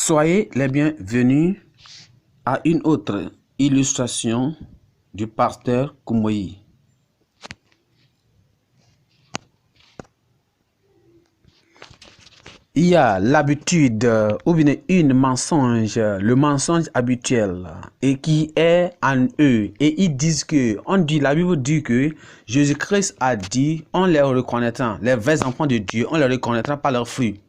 Soyez les bienvenus à une autre illustration du pasteur Koumoyi. Il y a l'habitude ou bien le mensonge habituel et qui est en eux. Et ils disent que, la Bible dit que Jésus-Christ a dit, on les reconnaîtra, les vrais enfants de Dieu, on les reconnaîtra par leurs fruits.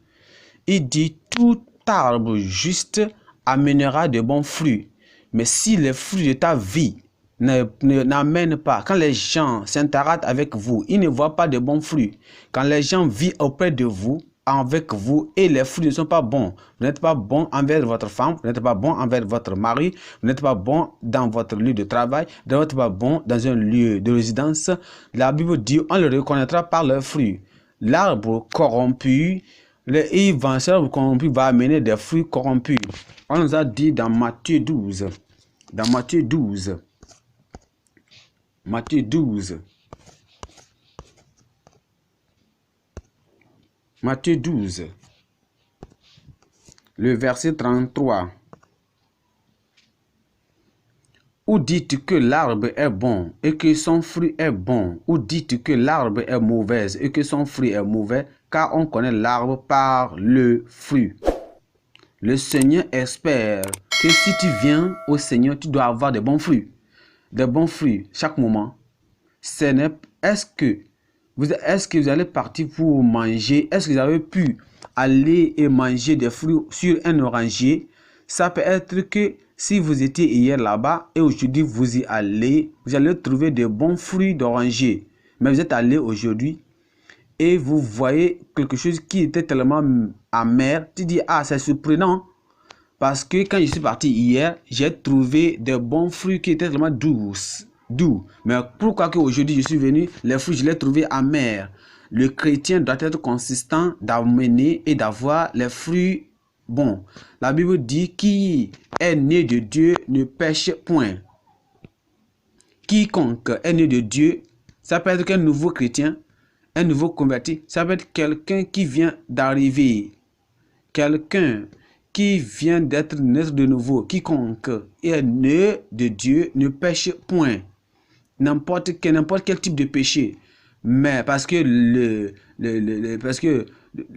Il dit, tout arbre juste amènera de bons fruits. Mais si les fruits de ta vie n'amènent pas, quand les gens s'interagissent avec vous, ils ne voient pas de bons fruits. Quand les gens vivent auprès de vous, avec vous, et les fruits ne sont pas bons. Vous n'êtes pas bon envers votre femme, vous n'êtes pas bon envers votre mari, vous n'êtes pas bon dans votre lieu de travail, vous n'êtes pas bon dans un lieu de résidence. La Bible dit, on le reconnaîtra par leurs fruits. L'arbre corrompu, l'arbre corrompu va amener des fruits corrompus. On nous a dit dans Matthieu 12, Matthieu 12, le verset 33. Ou dites que l'arbre est bon et que son fruit est bon, ou dites que l'arbre est mauvaise et que son fruit est mauvais, car on connaît l'arbre par le fruit. Le Seigneur espère que si tu viens au Seigneur, tu dois avoir des bons fruits. Des bons fruits chaque moment. Est-ce que vous allez partir pour manger? Est-ce que vous avez pu aller et manger des fruits sur un oranger? Ça peut être que si vous étiez hier là-bas et aujourd'hui vous y allez, vous allez trouver de bons fruits d'oranger. Mais vous êtes allé aujourd'hui et vous voyez quelque chose qui était tellement amer. Tu dis, ah, c'est surprenant. Parce que quand je suis parti hier, j'ai trouvé des bons fruits qui étaient tellement doux. Mais pourquoi qu'aujourd'hui je suis venu, les fruits je les ai trouvés amers. Le chrétien doit être consistant d'amener et d'avoir les fruits bons. La Bible dit, qui est né de Dieu ne pêche point. Quiconque est né de Dieu, ça peut être qu'un nouveau chrétien, un nouveau converti, ça peut être quelqu'un qui vient d'arriver, quelqu'un qui vient d'être né de nouveau. Quiconque est né de Dieu ne pêche point. N'importe quel type de péché. Mais parce que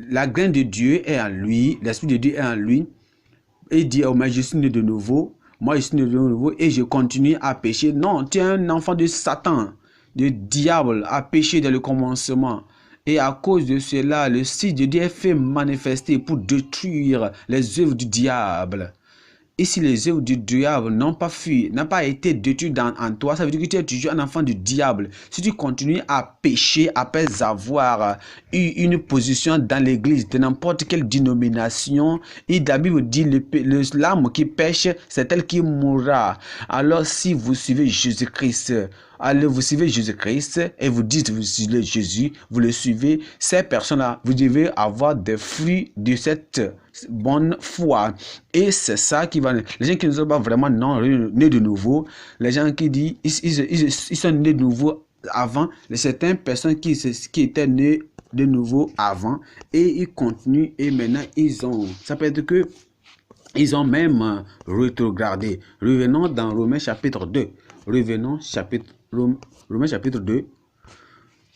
la graine de Dieu est en lui, l'esprit de Dieu est en lui, et il dit, oh, mais je suis né de nouveau, moi je suis né de nouveau et je continue à pécher. Non, tu es un enfant de Satan, de diable, à pécher dès le commencement. Et à cause de cela, le Fils de Dieu est fait manifester pour détruire les œuvres du diable. Et si les œuvres du diable n'ont pas fui, n'ont pas été détruites en toi, ça veut dire que tu es toujours un enfant du diable. Si tu continues à pécher après avoir eu une position dans l'église de n'importe quelle dénomination, et la Bible dit l'âme qui pêche, c'est elle qui mourra. Alors si vous suivez Jésus-Christ, vous suivez Jésus-Christ et vous dites vous suivez Jésus, vous le suivez, ces personnes-là, vous devez avoir des fruits de cette bonne foi. Et c'est ça qui va... Les gens qui ne sont pas vraiment nés de nouveau, les gens qui disent ils sont nés de nouveau avant, certaines personnes qui étaient nées de nouveau avant et ils continuent et maintenant ils ont... Ça peut être que ils ont même rétrogradé. Revenons dans Romains chapitre 2. Romains chapitre 2,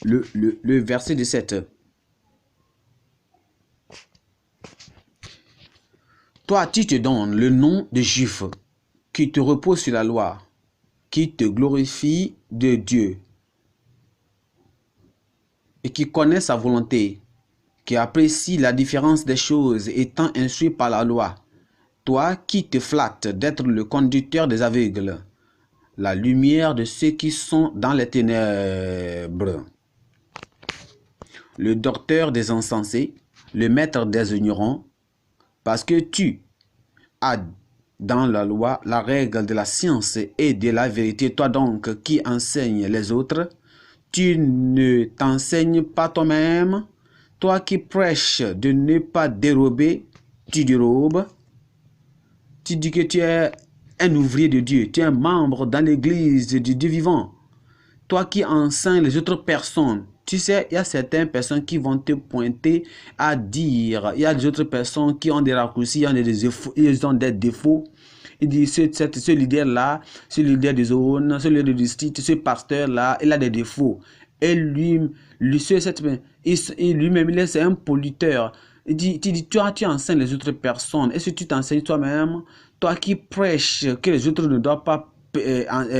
le verset 17. Toi, tu te donnes le nom de juif qui te repose sur la loi, qui te glorifie de Dieu et qui connaît sa volonté, qui apprécie la différence des choses étant instruit par la loi. Toi qui te flattes d'être le conducteur des aveugles, la lumière de ceux qui sont dans les ténèbres, le docteur des insensés, le maître des ignorants, parce que tu as dans la loi la règle de la science et de la vérité, toi donc qui enseignes les autres, tu ne t'enseignes pas toi-même, toi qui prêches de ne pas dérober, tu dérobes, tu dis que tu es un ouvrier de Dieu, tu es un membre dans l'église du Dieu vivant. Toi qui enseignes les autres personnes, Tu sais, il y a certaines personnes qui vont te pointer à dire, il y a des autres personnes qui ont des raccourcis, ils ont des défauts. Il dit, ce leader-là, ce leader de zone, ce leader de district, ce pasteur-là, il a des défauts. Et lui-même, c'est un polluteur. Il dit, toi, tu enseignes les autres personnes. Est-ce que tu t'enseignes toi-même? Toi qui prêches que les autres ne doivent pas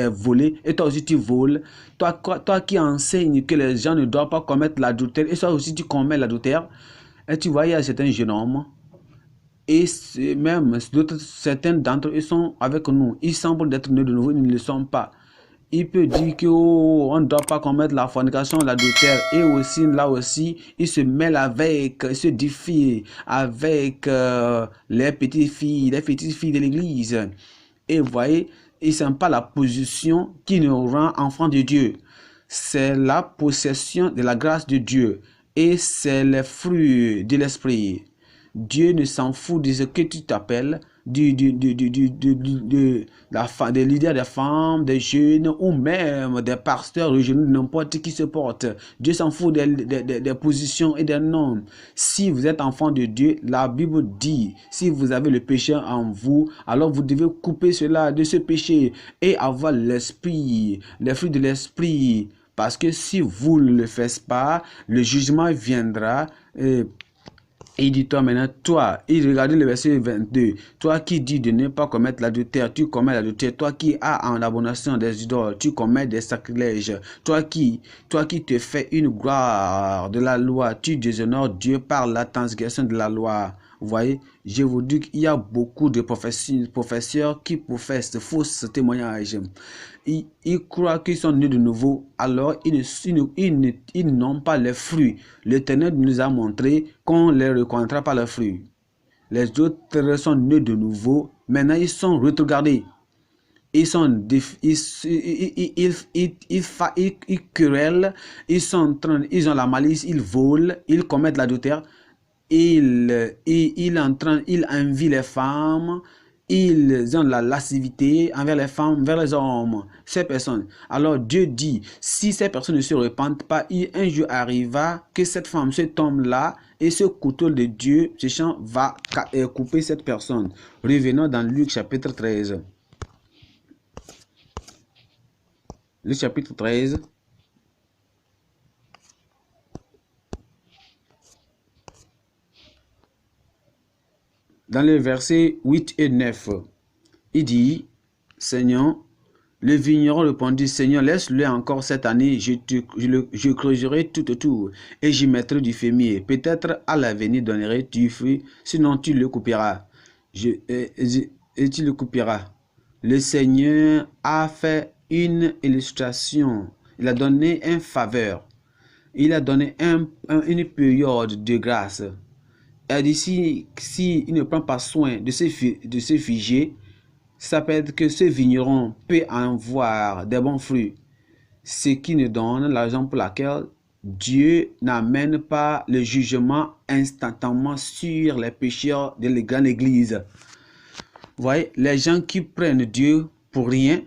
voler, et toi aussi tu voles. Toi qui enseignes que les gens ne doivent pas commettre l'adultère, et toi aussi tu commets l'adultère. Et tu vois, il y a certains jeunes hommes, et même certains d'entre eux sont avec nous. Ils semblent d'être nés de nouveau, ils ne le sont pas. Il peut dire qu'on ne doit pas commettre la fornication, l'adultère. Et aussi, là aussi, il se mêle avec, il se défie avec les petites filles de l'église. Et vous voyez, il ne pas la position qui nous rend enfants de Dieu. C'est la possession de la grâce de Dieu. Et c'est les fruits de l'esprit. Dieu ne s'en fout de ce que tu t'appelles, des leaders des femmes, des jeunes ou même des pasteurs régionaux, n'importe qui se porte. Dieu s'en fout des positions et des noms. Si vous êtes enfant de Dieu, la Bible dit, si vous avez le péché en vous, alors vous devez couper cela de ce péché et avoir l'esprit, les fruits de l'esprit. Parce que si vous ne le faites pas, le jugement viendra. Et il dit, toi maintenant, toi, il regardait le verset 22, toi qui dis de ne pas commettre l'adultère, tu commets l'adultère, toi qui as en abomination des idoles, tu commets des sacrilèges, toi qui te fais une gloire de la loi, tu déshonores Dieu par la transgression de la loi. Vous voyez, je vous dis qu'il y a beaucoup de professeurs qui professent de fausses témoignages. Ils croient qu'ils sont nés de nouveau, alors ils n'ont pas les fruits. L'Éternel nous a montré qu'on les reconnaîtra par leurs fruits. Les autres sont nés de nouveau, maintenant ils sont retrogradés. Ils sont ils querellent, ils ont la malice, ils volent, ils commettent l'adultère, ils envient les femmes, ils ont la lascivité envers les femmes, envers les hommes, ces personnes. Alors Dieu dit, si ces personnes ne se repentent pas, un jour arrivera que cette femme, cet homme-là, et ce couteau de Dieu, ce champ va couper cette personne. Revenons dans Luc chapitre 13. Luc chapitre 13. Dans les versets 8 et 9, il dit, Seigneur, le vigneron répondit, Seigneur, laisse-le encore cette année, je creuserai tout autour et j'y mettrai du fumier. Peut-être à l'avenir donnerai du fruit, sinon tu le couperas. Et tu le couperas. Le Seigneur a fait une illustration, il a donné une faveur, il a donné une période de grâce. Elle dit, si il ne prend pas soin de ce figuier, ça peut être que ce vigneron peut en voir des bons fruits. Ce qui nous donne la raison pour laquelle Dieu n'amène pas le jugement instantanément sur les pécheurs de la grande église. Vous voyez, les gens qui prennent Dieu pour rien,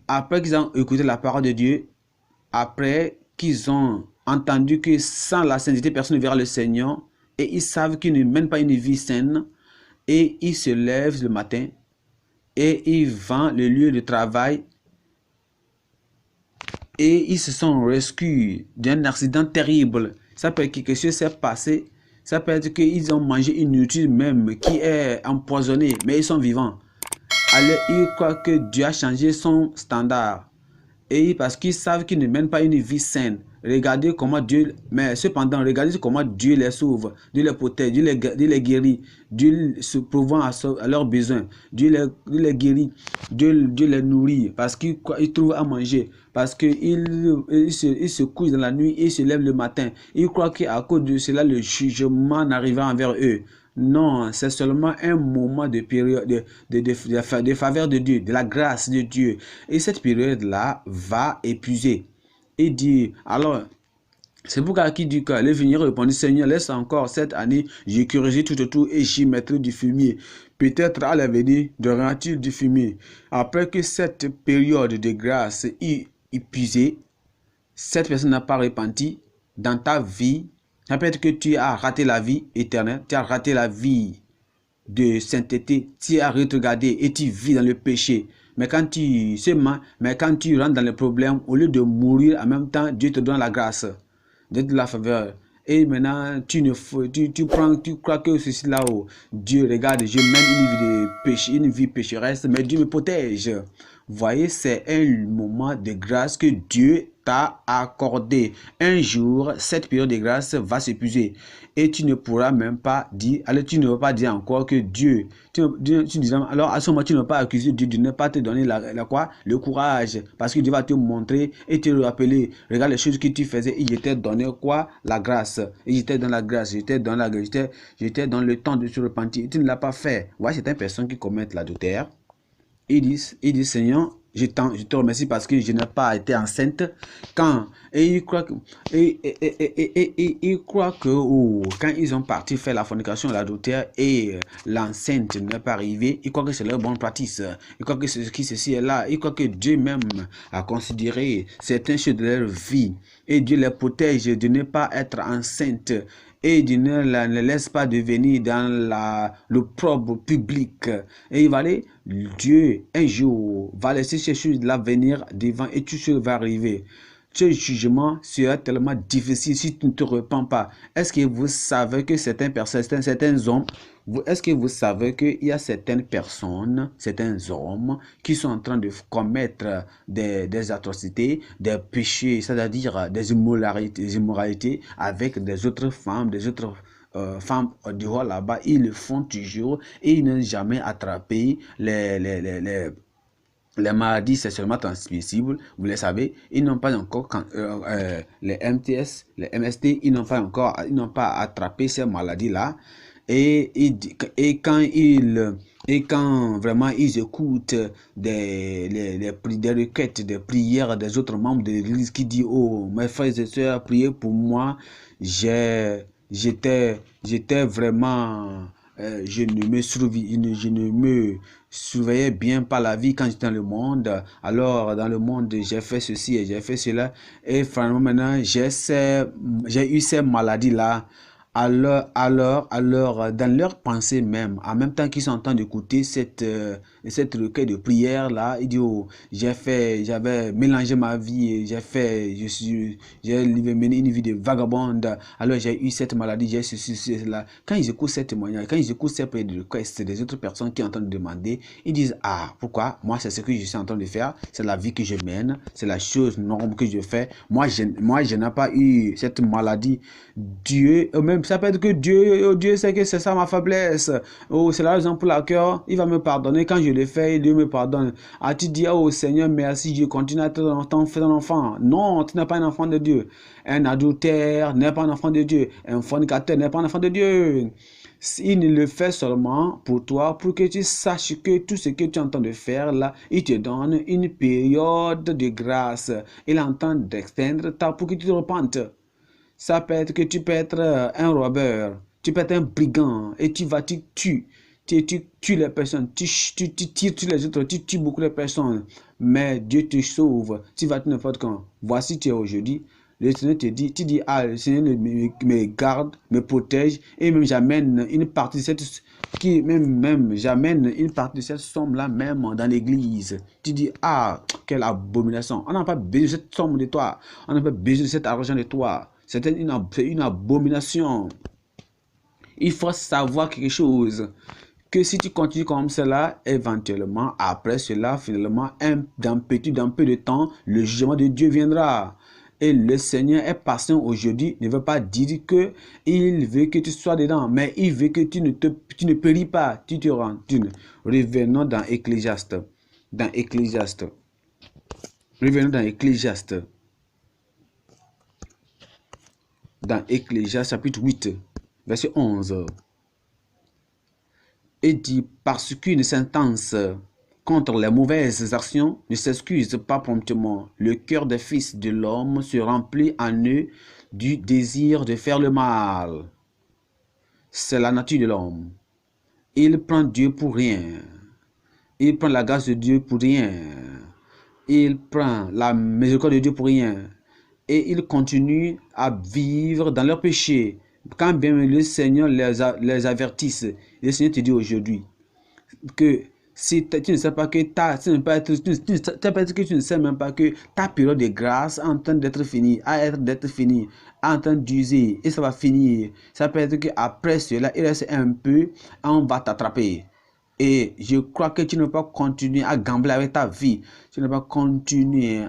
après qu'ils ont écouté la parole de Dieu, après qu'ils ont entendu que sans la sainteté, personne ne verra le Seigneur, et ils savent qu'ils ne mènent pas une vie saine, et ils se lèvent le matin, et ils vont le lieu de travail, et ils se sont rescués d'un accident terrible. Ça peut être que quelque chose s'est passé, ça peut être qu'ils ont mangé une nourriture même qui est empoisonnée, mais ils sont vivants. Alors ils croient que Dieu a changé son standard. Et parce qu'ils savent qu'ils ne mènent pas une vie saine. Regardez comment Dieu, mais cependant, regardez comment Dieu les sauve, Dieu les protège, Dieu les guérit, Dieu se prouvant à leurs besoins, Dieu les guérit, Dieu les nourrit parce qu'ils trouvent à manger, parce qu'ils se couchent dans la nuit et se lèvent le matin. Ils croient qu'à cause de cela, le jugement n'arrivera envers eux. Non, c'est seulement un moment de période de faveur de Dieu, de la grâce de Dieu. Et cette période-là va épuiser. Et dit, alors, c'est pourquoi qui dit que le vigneron répondit, Seigneur, laisse encore cette année, je creuserai tout autour et j'y mettrai du fumier. Peut-être à l'avenir, donneras-tu du fumier. Après que cette période de grâce est épuisée, cette personne n'a pas repenti dans ta vie, ça peut être que tu as raté la vie éternelle, tu as raté la vie de sainteté, tu as regardé et tu vis dans le péché. Mais quand tu rentres dans le problème, au lieu de mourir en même temps, Dieu te donne la grâce, Dieu te donne la faveur. Et maintenant, tu crois que ceci là-haut, Dieu, regarde, je mène une vie de péché, une vie pécheresse, mais Dieu me protège. Vous voyez, c'est un moment de grâce que Dieu t'a accordé. Un jour, cette période de grâce va s'épuiser. Et tu ne pourras même pas dire, alors tu ne vas pas dire encore que Dieu, alors à ce moment, tu ne vas pas accuser Dieu de ne pas te donner le courage. Parce que Dieu va te montrer et te rappeler, regarde les choses que tu faisais, il t'ai donné quoi? La grâce. Et j'étais dans la grâce, j'étais dans le temps de se repentir. Et tu ne l'as pas fait. Voilà, c'est une personne qui commet l'adultère. Il dit, Seigneur, je te remercie parce que je n'ai pas été enceinte. Et il croit que quand ils ont parti faire la fornication, l'adultère et l'enceinte n'est pas arrivée, il croit que c'est leur bonne pratique. Il croit que ceci est là. Il croit que Dieu même a considéré certaines choses de leur vie. Et Dieu les protège de ne pas être enceinte. Et Dieu ne les laisse pas devenir dans l'opprobre public. Et il va aller, Dieu, un jour, va laisser ces choses-là venir devant et tout ce va arriver. Ce jugement sera tellement difficile si tu ne te repens pas. Est-ce que vous savez que certains hommes, est-ce que vous savez qu'il y a certaines personnes, certains hommes qui sont en train de commettre des atrocités, des péchés, c'est-à-dire des immoralités avec des autres femmes, femmes dehors là-bas, ils le font toujours et ils n'ont jamais attrapé les maladies sexuellement transmissibles, vous le savez, ils n'ont pas encore, les MTS, les MST, ils n'ont pas attrapé ces maladies-là. Et quand vraiment ils écoutent des requêtes, des prières des autres membres de l'église qui disent, oh, mes frères et sœurs, priez pour moi, j'étais vraiment, je ne me surveillais bien pas la vie quand j'étais dans le monde. Alors, dans le monde, j'ai fait ceci et j'ai fait cela. Et finalement, maintenant, j'ai eu ces maladies-là. Alors, dans leur pensée même, en même temps qu'ils sont en train d'écouter cette requête de prière là, ils disent, oh, j'avais mélangé ma vie, j'ai mené une vie de vagabonde, alors j'ai eu cette maladie, j'ai ceci, là. Quand ils écoutent ces témoignages, quand ils écoutent ces prières de requête des autres personnes qui sont en train de demander, ils disent, ah, pourquoi? Moi, c'est ce que je suis en train de faire, c'est la vie que je mène, c'est la chose norme que je fais. Moi, je n'ai pas eu cette maladie. Dieu, même ça peut être que Dieu sait que c'est ça ma faiblesse. Oh, c'est la raison pour laquelle il va me pardonner quand je le fais, Dieu me pardonne. As-tu dit, oh Seigneur, merci, je continue à être ton enfant? Non, tu n'es pas un enfant de Dieu. Un adultère n'est pas un enfant de Dieu. Un fornicateur n'est pas un enfant de Dieu. Il le fait seulement pour toi, pour que tu saches que tout ce que tu entends de faire là, il te donne une période de grâce. Il entend d'extendre pour que tu te repentes. Ça peut être que tu peux être un robeur, tu peux être un brigand et tu tues les personnes, tu tires sur les autres, tu tues beaucoup de personnes. Mais Dieu te sauve, tu vas te n'importe quand. Voici tu es aujourd'hui. Le Seigneur te dit, tu dis, ah, le Seigneur me garde, me protège et même j'amène une partie de j'amène une partie de cette somme-là même dans l'église. Tu dis, ah, quelle abomination. On n'a pas besoin de cette somme de toi. On n'a pas besoin de cet argent de toi. C'est une abomination. Il faut savoir quelque chose. Que si tu continues comme cela, éventuellement, après cela, finalement, dans peu de temps, le jugement de Dieu viendra. Et le Seigneur est patient aujourd'hui, ne veut pas dire que il veut que tu sois dedans, mais il veut que tu ne péris pas, tu te rends. Revenons dans Ecclésiaste. Revenons dans Ecclésiaste. Dans Ecclésiaste chapitre 8, verset 11. Et dit, parce qu'une sentence contre les mauvaises actions ne s'excuse pas promptement, le cœur des fils de l'homme se remplit en eux du désir de faire le mal. C'est la nature de l'homme. Il prend Dieu pour rien. Il prend la grâce de Dieu pour rien. Il prend la miséricorde de Dieu pour rien. et ils continuent à vivre dans leur péché. Quand bien le Seigneur les avertisse, le Seigneur te dit aujourd'hui que si tu ne sais pas que que tu ne sais même pas que ta période de grâce est en train d'être finie, en train d'user, et ça va finir. Ça peut être qu'après cela, il reste un peu, on va t'attraper. Et je crois que tu ne peux pas continuer à gambler avec ta vie. Tu ne peux pas continuer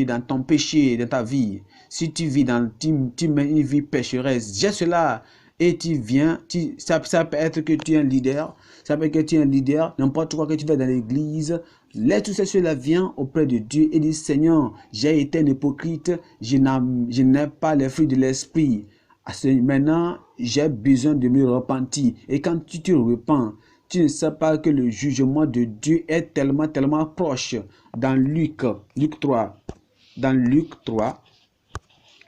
dans ton péché, dans ta vie. Si tu vis tu mènes une vie pécheresse, j'ai cela. Et tu viens, ça peut être que tu es un leader. Ça peut être que tu es un leader. N'importe quoi que tu fais dans l'église. Laisse tout cela vient auprès de Dieu et dit, Seigneur, j'ai été un hypocrite. Je n'ai pas les fruits de l'esprit. Maintenant, j'ai besoin de me repentir. Et quand tu te repens, tu ne sais pas que le jugement de Dieu est tellement, tellement proche. Dans Luc 3, dans Luc 3,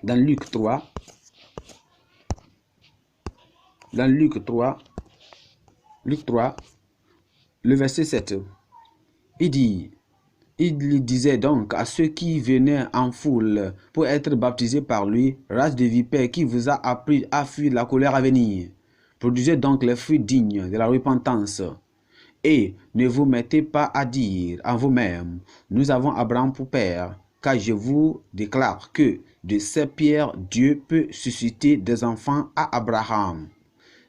dans Luc 3, dans Luc 3, le verset 7, il disait donc à ceux qui venaient en foule pour être baptisés par lui, race de vipères qui vous a appris à fuir la colère à venir. Produisez donc les fruits dignes de la repentance. Et ne vous mettez pas à dire en vous-même, nous avons Abraham pour père, car je vous déclare que de ces pierres, Dieu peut susciter des enfants à Abraham.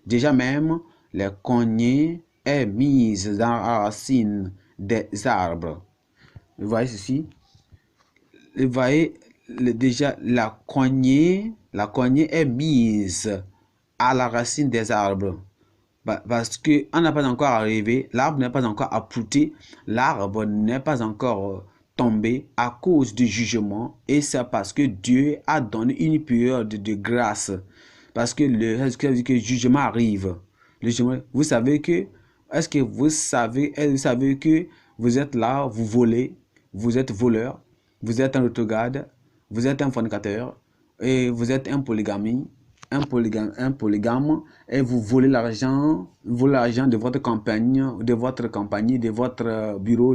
Déjà même, la cognée est mise dans la racine des arbres. Vous voyez ceci? Vous voyez déjà la cognée est mise à la racine des arbres. Parce qu'on n'a pas encore arrivé, l'arbre n'est pas encore approuté, l'arbre n'est pas encore tombé à cause du jugement. Et c'est parce que Dieu a donné une période de grâce. Parce que le jugement arrive. Le jugement, vous savez que, est-ce que vous savez que vous êtes là, vous volez, vous êtes voleur, vous êtes un retrograde, vous êtes un fornicateur, et vous êtes un polygame, et vous volez l'argent de votre compagnie, de votre bureau,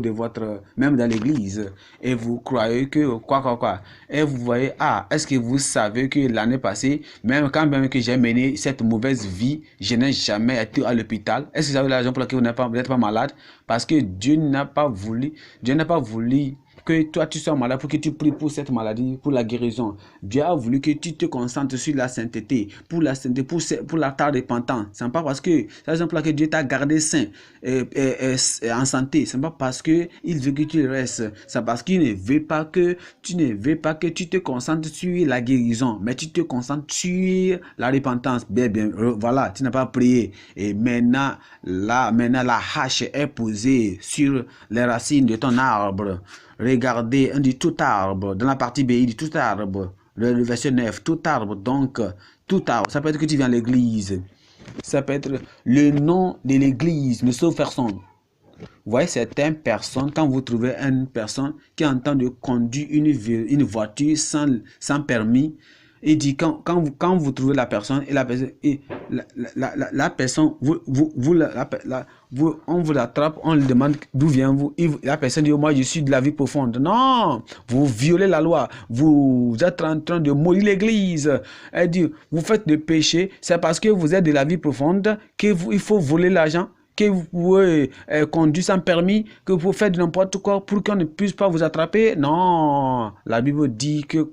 même dans l'église, et vous croyez que quoi, et vous voyez, est-ce que vous savez que l'année passée, même que j'ai mené cette mauvaise vie, je n'ai jamais été à l'hôpital. Est-ce que vous avez l'argent pour laquelle vous n'êtes pas malade? Parce que Dieu n'a pas voulu que toi tu sois malade pour que tu pries pour cette maladie, pour la guérison. Dieu a voulu que tu te concentres sur la sainteté, pour la ta repentance. Ce n'est pas parce que, par exemple, que Dieu t'a gardé sain et en santé. Ce n'est pas parce que il veut que tu restes. C'est parce qu'il ne veut pas que tu te concentres sur la guérison, mais tu te concentres sur la repentance. Voilà, tu n'as pas prié. Et maintenant, la hache est posée sur les racines de ton arbre. Regardez, on dit tout arbre. Dans la partie B, il dit tout arbre. Le verset 9, tout arbre. Donc, tout arbre. Ça peut être que tu viens à l'église. Ça peut être le nom de l'église, ne sauve personne. Vous voyez certaines personnes, quand vous trouvez une personne qui est en train de conduire une voiture sans permis, il dit quand vous trouvez la personne et la personne on vous l'attrape, on lui demande d'où vient-vous, la personne dit moi je suis de la vie profonde. Non, vous violez la loi, vous êtes en train de mourir l'église. Elle dit vous faites des péchés, c'est parce que vous êtes de la vie profonde qu'il faut voler l'argent, que vous pouvez conduire sans permis, que vous faites n'importe quoi pour qu'on ne puisse pas vous attraper. Non, la Bible dit que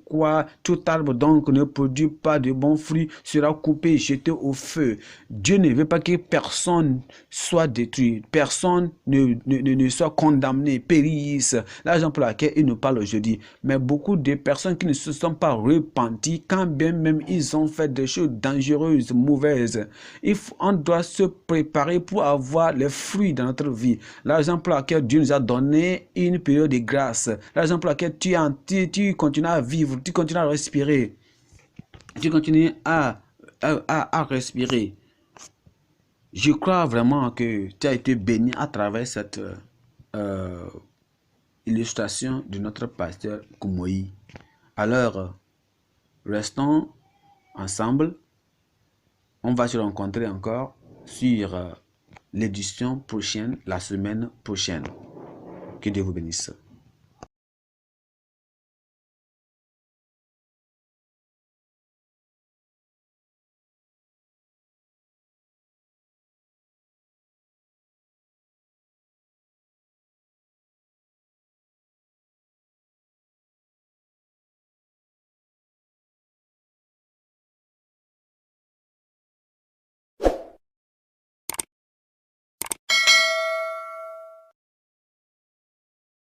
tout arbre donc ne produit pas de bons fruits sera coupé, jeté au feu. Dieu ne veut pas que personne soit détruit, personne ne soit condamné, périsse. La raison pour laquelle il nous parle aujourd'hui. Mais beaucoup de personnes qui ne se sont pas repenties, quand bien même ils ont fait des choses dangereuses, mauvaises, on doit se préparer pour avoir les fruits dans notre vie. La raison pour laquelle Dieu nous a donné une période de grâce. La raison pour laquelle tu continues à vivre, tu continues à respirer. Tu continues à respirer. Je crois vraiment que tu as été béni à travers cette illustration de notre pasteur Koumoï. Alors, restons ensemble. On va se rencontrer encore sur l'édition prochaine, la semaine prochaine. Que Dieu vous bénisse.